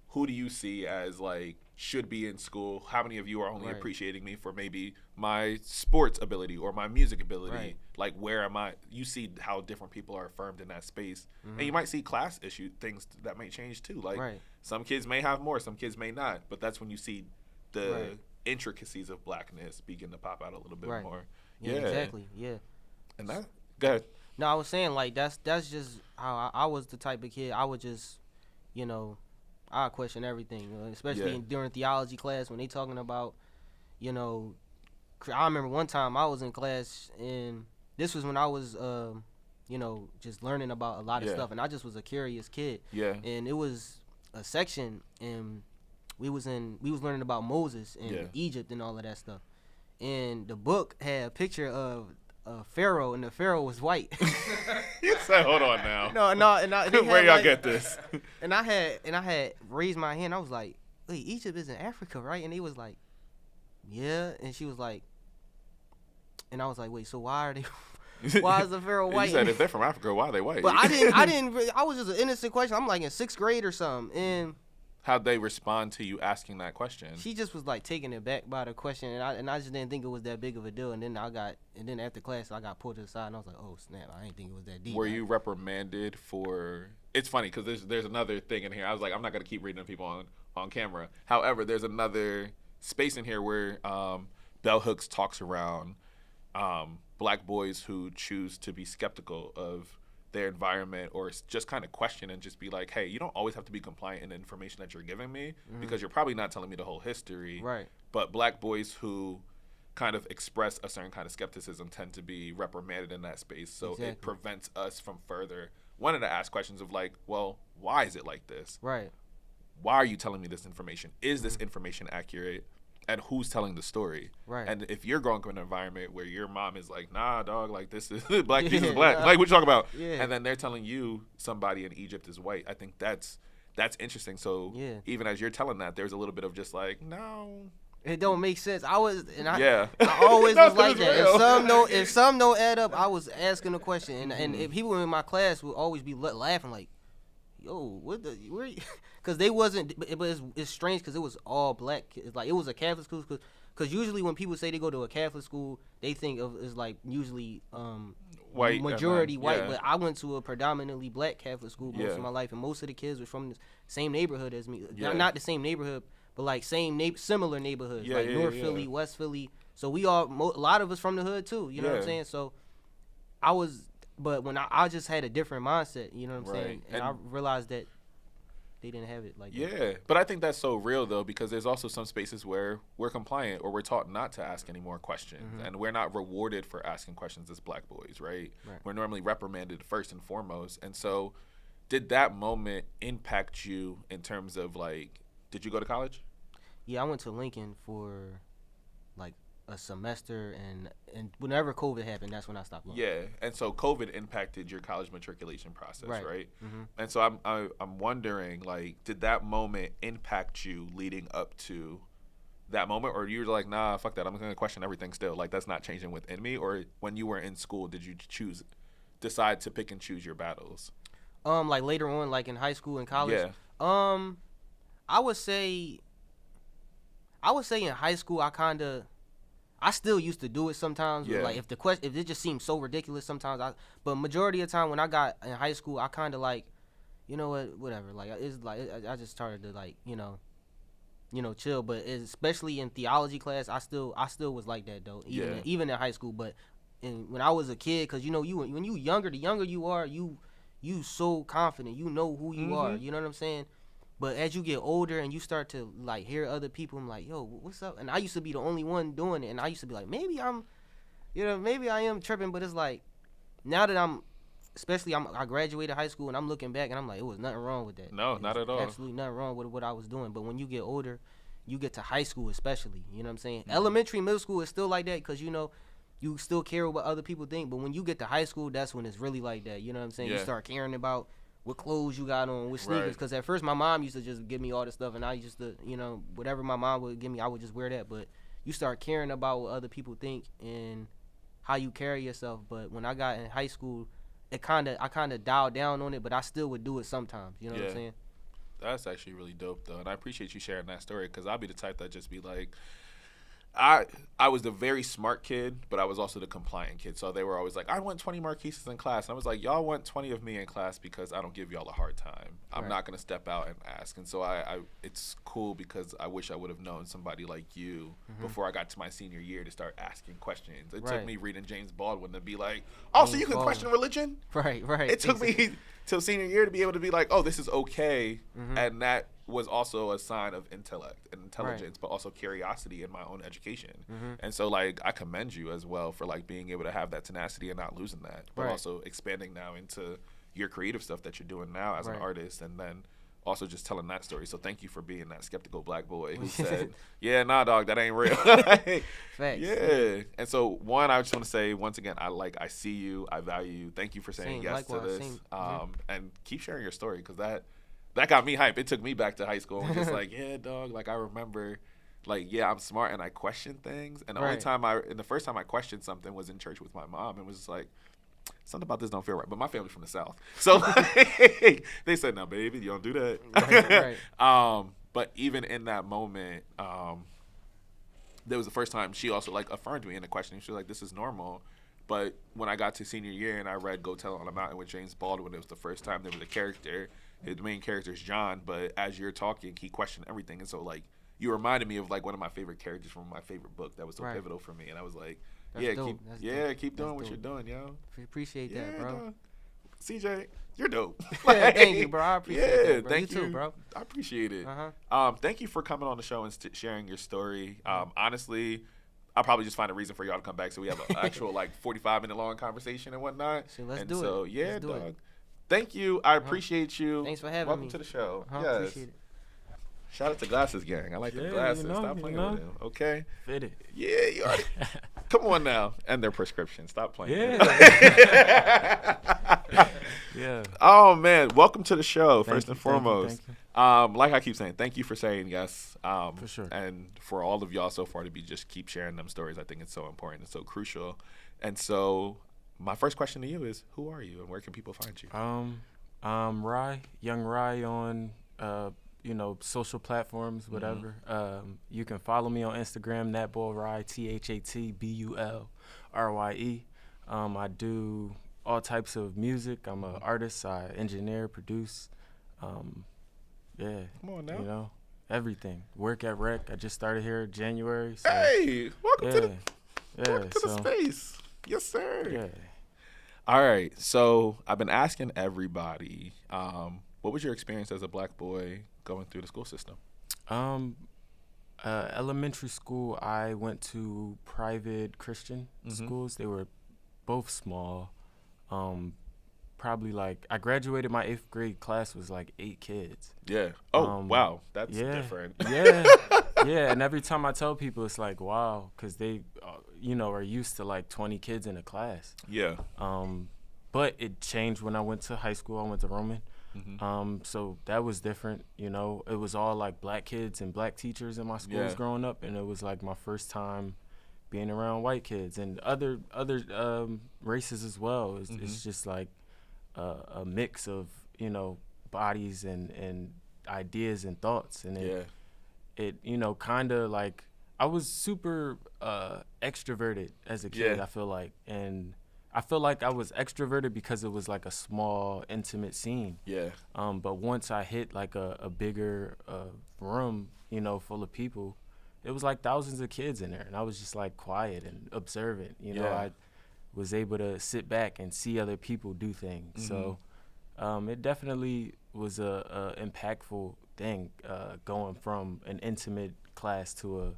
Who do you see as like should be in school? How many of you are only appreciating me for maybe my sports ability or my music ability? Right. Like where am I? You see how different people are affirmed in that space, and you might see class issue things that may change too. Like some kids may have more, some kids may not, but that's when you see the intricacies of Blackness begin to pop out a little bit more. Yeah, exactly. Yeah. And that, go ahead. No, I was saying like that's just how I was the type of kid. I would just, I question everything, especially during theology class when they talking about, I remember one time I was in class and this was when I was, just learning about a lot of stuff, and I just was a curious kid. Yeah. And it was a section and we was learning about Moses and Egypt and all of that stuff. and the book had a picture of Pharaoh, and the Pharaoh was white. You said, hold on now. No, and where y'all get this? And I had raised my hand. I was like, wait, Egypt is in Africa, right? And he was like, yeah. And she was like, and I was like, wait, so why is the Pharaoh white? You said if they're from Africa, why are they white? But I didn't really, I was just an innocent question. I'm like in 6th grade or something. And how'd they respond to you asking that question? she just was like taken aback by the question, and I just didn't think it was that big of a deal. And then after class I got pulled to the side, and I was like, oh snap, I didn't think it was that deep. Were you reprimanded for? It's funny because there's another thing in here. I was like, I'm not gonna keep reading to people on camera. However, there's another space in here where Bell Hooks talks around black boys who choose to be skeptical of their environment or just kind of question and just be like, hey, you don't always have to be compliant in the information that you're giving me because you're probably not telling me the whole history. Right. But black boys who kind of express a certain kind of skepticism tend to be reprimanded in that space. So Exactly. It prevents us from further wanting to ask questions of like, well, why is it like this? Right. Why are you telling me this information? Is this information accurate? And who's telling the story? Right. And if you're growing up in an environment where your mom is like, nah, dog, like this is black Jesus black. Like what you talking about? Yeah. And then they're telling you somebody in Egypt is white. I think that's interesting. So even as you're telling that, there's a little bit of just like, no. It don't make sense. I always Yeah. was No, like that. real. If some don't add up, I was asking a question, and if people in my class would always be laughing like, yo, where? Because they wasn't, but it's strange because it was all black kids. Like it was a Catholic school, because usually when people say they go to a Catholic school, they think of it's like usually White, majority white. yeah. But I went to a predominantly black Catholic school most Yeah. of my life, and most of the kids were from the same neighborhood as me. Yeah. Not the same neighborhood, but like similar neighborhoods, Yeah, like yeah, North yeah. Philly, West Philly. So we all a lot of us from the hood too. You know what I'm Yeah. saying? So I was, but when I just had a different mindset. You know what I'm Right. saying? And I realized that they didn't have it like that. Yeah, but I think that's so real though, because there's also some spaces where we're compliant or we're taught not to ask any more questions, and we're not rewarded for asking questions as black boys, right? We're normally reprimanded first and foremost. And so did that moment impact you in terms of like, did you go to college? Yeah, I went to Lincoln for like a semester, and whenever COVID happened, that's when I stopped going. Yeah, and so COVID impacted your college matriculation process, right? Mm-hmm. And so I'm wondering, like, did that moment impact you leading up to that moment, or you were like, nah, fuck that, I'm gonna question everything still, like that's not changing within me? Or when you were in school, did you decide to pick and choose your battles? Like later on, like in high school and college. Yeah. I would say in high school, I still used to do it sometimes. Yeah. But like if it just seemed so ridiculous sometimes, but majority of the time when I got in high school, I kind of like, you know what, whatever. Like it's like I just started to like, you know, chill. But especially in theology class, I still was like that though. Even in high school. But when I was a kid, because when you younger, the younger you are, you so confident. You know who you are. You know what I'm saying? But as you get older and you start to like hear other people, I'm like, yo, what's up? And I used to be the only one doing it, and I used to be like, maybe I am tripping. But it's like now that I graduated high school and I'm looking back and I'm like, it was nothing wrong with that. No, not at all. Absolutely nothing wrong with what I was doing. But when you get older, you get to high school especially. You know what I'm saying? Elementary, middle school is still like that because you still care what other people think. But when you get to high school, that's when it's really like that. You know what I'm saying? Yeah. You start caring about what clothes you got on, what sneakers. Because at first my mom used to just give me all this stuff, and I used to, whatever my mom would give me, I would just wear that. But you start caring about what other people think and how you carry yourself. But when I got in high school, I kind of dialed down on it, but I still would do it sometimes. You know what I'm saying? That's actually really dope though, and I appreciate you sharing that story because I'll be the type that just be like, I was the very smart kid, but I was also the compliant kid. So they were always like, I want 20 Marquises in class. And I was like, y'all want 20 of me in class because I don't give y'all a hard time. I'm not going to step out and ask. And so it's cool because I wish I would have known somebody like you before I got to my senior year to start asking questions. It took me reading James Baldwin to be like, oh, so you can question religion? Right. It took me till senior year to be able to be like, oh, this is okay. And that was also a sign of intellect and intelligence, but also curiosity in my own education. And so like I commend you as well for like being able to have that tenacity and not losing that, but also expanding now into your creative stuff that you're doing now as an artist, and then also just telling that story. So thank you for being that skeptical black boy who said, yeah, nah, dog, that ain't real. Facts. Yeah. And so one, I just want to say once again, I see you, I value you. Thank you for saying yes likewise, to this. same. And keep sharing your story, because that got me hype. It took me back to high school and just like, yeah, dog, like I remember, like, yeah, I'm smart and I question things. And the first time I questioned something was in church with my mom, and was just like, something about this don't feel right. But my family's from the South, so like, they said, "No, baby, you don't do that." Right. But even in that moment, that was the first time she also like affirmed me in the questioning. She was like, "This is normal." But when I got to senior year and I read "Go Tell It on a Mountain" with James Baldwin, it was the first time there was a character. The main character is John, but as you're talking, he questioned everything, and so like you reminded me of like one of my favorite characters from my favorite book that was so pivotal for me, and I was like. Keep doing what you're doing, yo. Appreciate that, bro. Dog. CJ, you're dope. Thank you, bro. I appreciate that, bro. Thank you too, bro. I appreciate it. Thank you for coming on the show and sharing your story. Honestly, I'll probably just find a reason for y'all to come back so we have an actual like 45-minute long conversation and whatnot. So let's do it. Dog. Thank you. I appreciate you. Thanks for having me. Welcome to the show. Yes. Appreciate it. Shout out to Glasses Gang. I like the glasses. Stop playing with them. Okay? Fit it. Yeah, you already. Come on now. And their prescription. Stop playing. Yeah. Oh, man. Welcome to the show, first and foremost. Thank you. Like I keep saying, thank you for saying yes. For sure. And for all of y'all so far to be just keep sharing them stories. I think it's so important. It's so crucial. And so my first question to you is, who are you and where can people find you? Rye, Young Rye on social platforms, whatever. You can follow me on Instagram, thatbullrye, ThatBullRye. I do all types of music. I'm an artist. I engineer, produce. Come on now. Everything. Work at Rec. I just started here in January. So, hey, welcome to the space. Yes, sir. Yeah. All right. So I've been asking everybody, what was your experience as a black boy going through the school system? Elementary school, I went to private Christian schools. They were both small. Probably like, I graduated, my 8th grade class was like 8 kids. Yeah. Oh, wow. That's different. Yeah. Yeah. And every time I tell people, it's like, wow, because they, are used to like 20 kids in a class. Yeah. But it changed when I went to high school. I went to Roman. So that was different, It was all like black kids and black teachers in my schools growing up, and it was like my first time being around white kids and other races as well. It's just like a mix of bodies and ideas and thoughts, and it kind of like I was super extroverted as a kid. I feel like, and I feel like I was extroverted because it was like a small, intimate scene. Yeah. But once I hit like a bigger room, full of people, it was like thousands of kids in there, and I was just like quiet and observant. I was able to sit back and see other people do things. So it definitely was a impactful thing, going from an intimate class to a,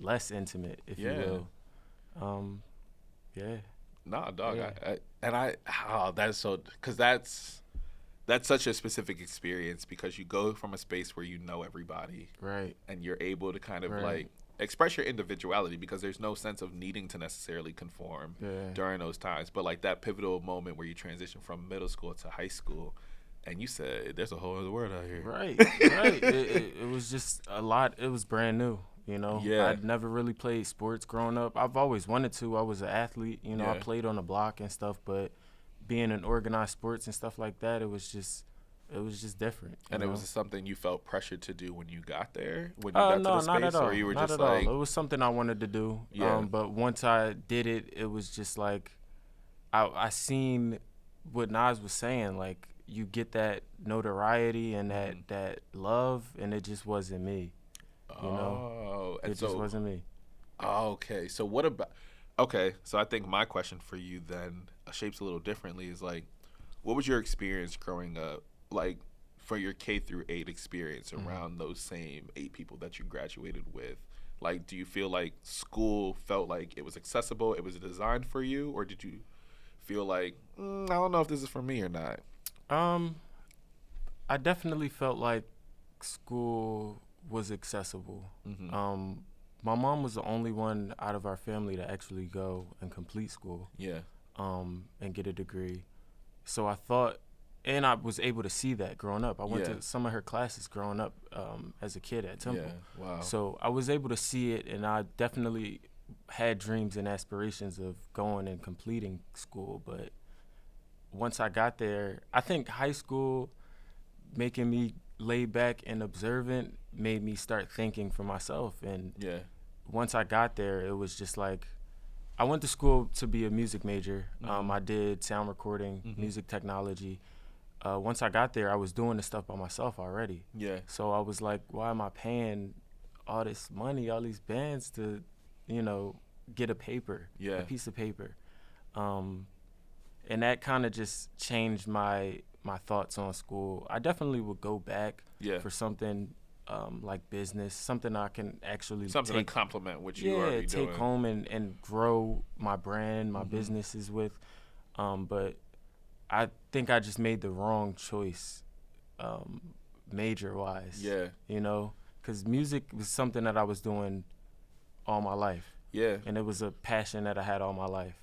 less intimate, if you will. Yeah. Nah, dog. Yeah. That's so, because that's such a specific experience, because you go from a space where you know everybody, right, and you're able to kind of like express your individuality, because there's no sense of needing to necessarily conform during those times. But like that pivotal moment where you transition from middle school to high school, and you said there's a whole other world out here. Right. It was just a lot. It was brand new. I'd never really played sports growing up. I've always wanted to. I was an athlete. I played on the block and stuff, but being in organized sports and stuff like that, it was just different. And it was something you felt pressured to do when you got there, when you got to the space, not at all. Or you were not just at like, all. It was something I wanted to do. Yeah. But once I did it, it was just like I seen what Nas was saying. Like, you get that notoriety and that love, and it just wasn't me. It just wasn't me. Oh, okay. So so I think my question for you then shapes a little differently, is like, what was your experience growing up, like for your K through 8 experience around those same 8 people that you graduated with? Like, do you feel like school felt like it was accessible, it was designed for you, or did you feel like, I don't know if this is for me or not? I definitely felt like school was accessible. My mom was the only one out of our family to actually go and complete school. Yeah. And get a degree. So I thought, and I was able to see that growing up. I went to some of her classes growing up as a kid at Temple. Yeah. Wow. So I was able to see it, and I definitely had dreams and aspirations of going and completing school. But once I got there, I think high school making me laid back and observant made me start thinking for myself. And once I got there, it was just like, I went to school to be a music major. I did sound recording, music technology. Once I got there, I was doing the stuff by myself already. Yeah. So I was like, why am I paying all this money, all these bands to, get a paper, a piece of paper? And that kind of just changed my thoughts on school. I definitely would go back for something like business, something I can actually to complement what you already take home and grow my brand, my businesses with. But I think I just made the wrong choice, major-wise. Yeah. Because music was something that I was doing all my life. Yeah. And it was a passion that I had all my life.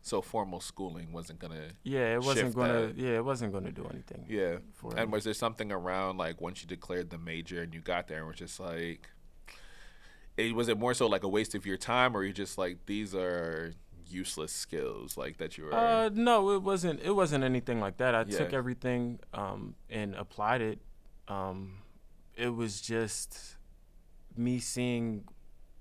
So formal schooling wasn't gonna. Yeah, it wasn't gonna. Yeah, it wasn't gonna do anything. Yeah. And was there something around like once you declared the major and you got there and was just like, was it more so like a waste of your time, or you just like these are useless skills like that you were? No, it wasn't. It wasn't anything like that. I took everything and applied it. It was just me seeing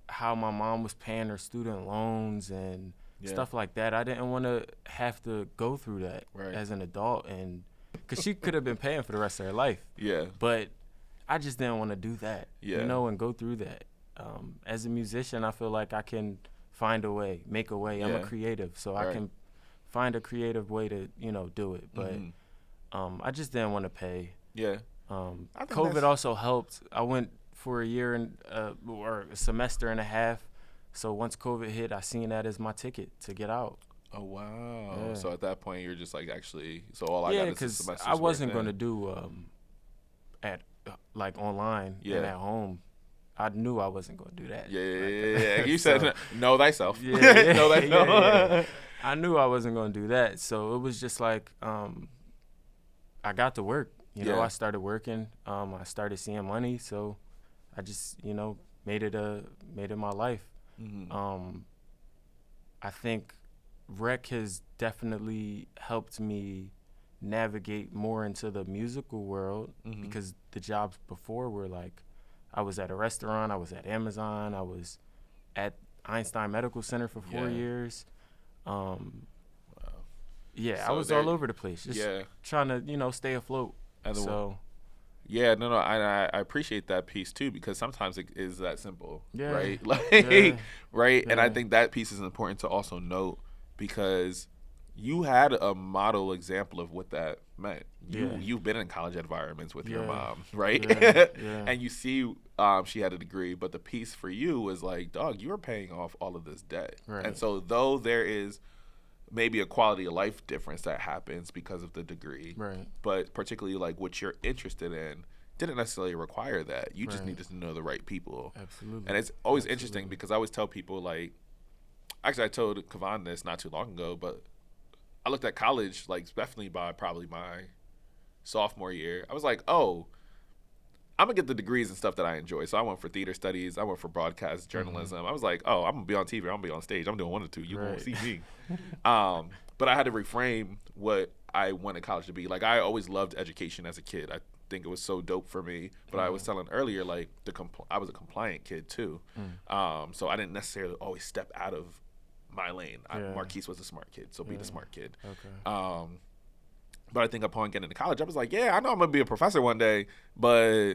how my mom was paying her student loans and stuff like that. I didn't want to have to go through that as an adult, and because she could have been paying for the rest of her life. Yeah. But I just didn't want to do that, and go through that. As a musician, I feel like I can find a way, make a way. I'm a creative, so I can find a creative way to, do it. But I just didn't want to pay. Yeah. COVID also helped. I went for a year and or a semester and a half. So once COVID hit, I seen that as my ticket to get out. Oh, wow. Yeah. So at that point, you're just like, actually, so all I got is a semester. Yeah, because I wasn't going to do like online and at home. I knew I wasn't going to do that. Yeah. You said, know thyself. Know thyself. Yeah. I knew I wasn't going to do that. So it was just like, I got to work. I started working. I started seeing money. So I just, made it my life. I think rec has definitely helped me navigate more into the musical world because the jobs before were like, I was at a restaurant, I was at Amazon, I was at Einstein Medical Center for 4 years. Wow. Yeah, so I was all over the place, just trying to, stay afloat. Yeah, no, I appreciate that piece too, because sometimes it is that simple, right? Like, right? And I think that piece is important to also note, because you had a model example of what that meant. You've been in college environments with your mom, right? And you see she had a degree, but the piece for you was like, dog, you were paying off all of this debt. Right. And so though there is maybe a quality of life difference that happens because of the degree, right? But particularly like what you're interested in didn't necessarily require that. You just needed to know the right people. Absolutely. And it's always interesting because I always tell people, like, actually I told Kavan this not too long ago, but I looked at college, like, definitely by probably my sophomore year. I was like, oh, I'm going to get the degrees and stuff that I enjoy. So I went for theater studies. I went for broadcast journalism. I was like, oh, I'm going to be on TV. I'm going to be on stage. I'm doing one or two. You won't see me. But I had to reframe what I wanted college to be. Like, I always loved education as a kid. I think it was so dope for me. But I was telling earlier, like, I was a compliant kid, too. So I didn't necessarily always step out of my lane. Marquise was a smart kid, so be the smart kid. Okay. But I think upon getting into college, I was like, yeah, I know I'm going to be a professor one day, but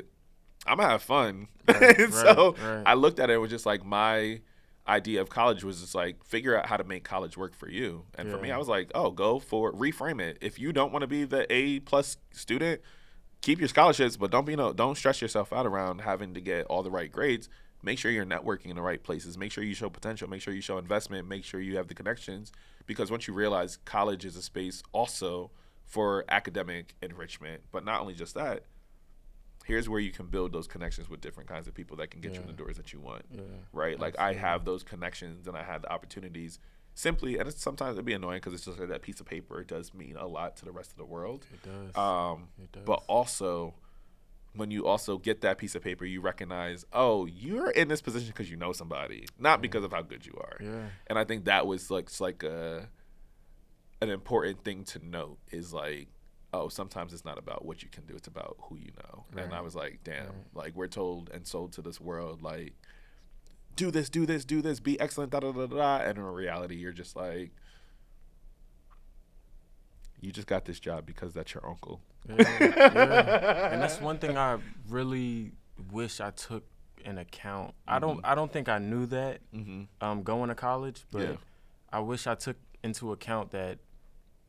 I'm going to have fun. I looked at it, it was just like my idea of college was just like, figure out how to make college work for you. And for me, I was like, oh, reframe it. If you don't want to be the A+ student, keep your scholarships, but don't stress yourself out around having to get all the right grades. Make sure you're networking in the right places. Make sure you show potential. Make sure you show investment. Make sure you have the connections. Because once you realize college is a space also for academic enrichment. But not only just that, here's where you can build those connections with different kinds of people that can get you in the doors that you want, right? Like I have those connections and I had the opportunities simply, and sometimes it'd be annoying because it's just like that piece of paper. It does mean a lot to the rest of the world. It does. But also, when you also get that piece of paper, you recognize, oh, you're in this position because you know somebody, not because of how good you are. Yeah. And I think that was like an important thing to note is like, oh, sometimes it's not about what you can do, it's about who you know. Right. And I was like, damn, like we're told and sold to this world, like, do this, be excellent, da da da da. And in reality, you're just like, you just got this job because that's your uncle. Yeah. And that's one thing I really wish I took in account. I don't think I knew that going to college, but I wish I took into account that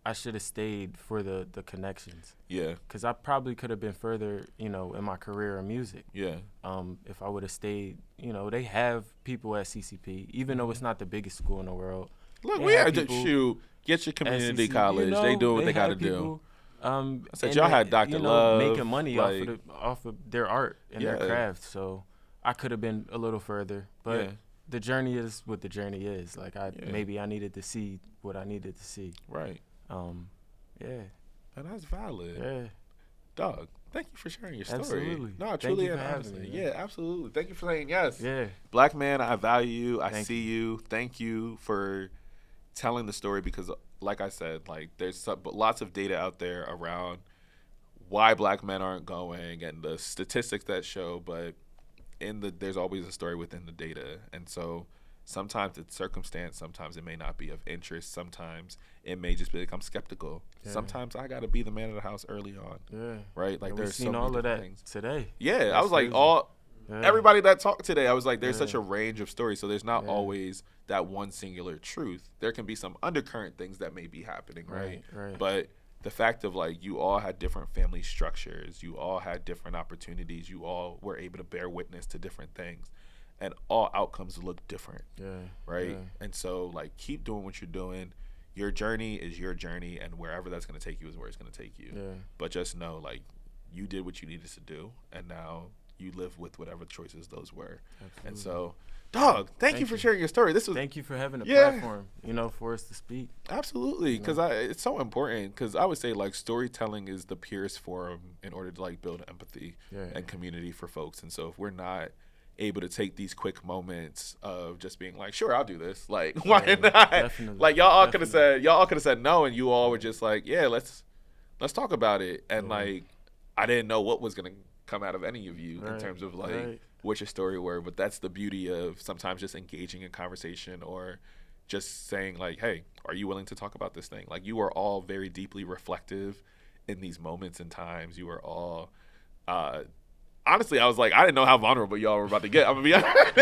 I should have stayed for the connections. Yeah. Because I probably could have been further, in my career in music. Yeah. If I would have stayed, they have people at CCP, even though it's not the biggest school in the world. Look, we had to get your community college. They do what they got to do. I said y'all had Dr. Love. Making money off of their art and their craft. So I could have been a little further. But the journey is what the journey is. Like, maybe I needed to see what I needed to see. Right. Yeah. And that's valid. Yeah. Dog, thank you for sharing your story. Absolutely. No, truly and honestly. Yeah, absolutely. Thank you for saying yes. Yeah. Black man, I value you. I see you. Thank you for telling the story because, like I said, like there's lots of data out there around why black men aren't going and the statistics that show, but there's always a story within the data. And so sometimes it's circumstance, sometimes it may not be of interest, sometimes it may just be like I'm skeptical. Yeah. Sometimes I got to be the man of the house early on. Yeah. Right? Like there's so many different things. Today. Yeah, that's I was like everybody that talked today, I was like there's such a range of stories, so there's not always that one singular truth. There can be some undercurrent things that may be happening, right? But the fact of like you all had different family structures, you all had different opportunities, you all were able to bear witness to different things. And all outcomes look different, right? Yeah. And so, like, keep doing what you're doing. Your journey is your journey, and wherever that's going to take you is where it's going to take you. Yeah. But just know, like, you did what you needed to do, and now you live with whatever choices those were. Absolutely. And so, dog, thank you for sharing your story. Thank you for having a platform, for us to speak. Absolutely, because it's so important. Because I would say, like, storytelling is the purest form in order to, like, build empathy and community for folks. And so, if we're not able to take these quick moments of just being like, sure, I'll do this. Like, why not? Definitely. Like y'all all could have said no, and you all were just like, yeah, let's talk about it. And like, I didn't know what was gonna come out of any of you in terms of like what your story were. But that's the beauty of sometimes just engaging in conversation or just saying like, hey, are you willing to talk about this thing? Like, you are all very deeply reflective in these moments and times. You are all honestly, I was like, I didn't know how vulnerable y'all were about to get. I'm going to be honest.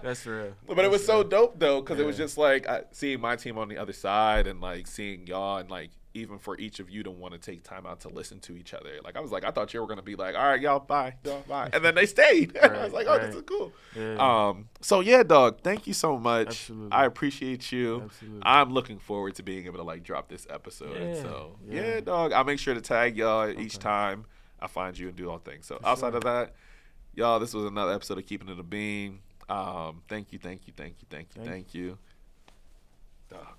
That's real. But it was so dope, though, because it was just like seeing my team on the other side and like seeing y'all and like even for each of you to want to take time out to listen to each other. Like, I was like, I thought you were going to be like, all right, y'all, bye. Y'all, bye. And then they stayed. I was like, oh, this is cool. Yeah. So, yeah, dog, thank you so much. Absolutely. I appreciate you. Absolutely. I'm looking forward to being able to like drop this episode. Yeah. So, yeah, dog, I'll make sure to tag y'all each time I find you and do all things. So outside of that, y'all, this was another episode of Keeping It a Bean. Thank you. Dog.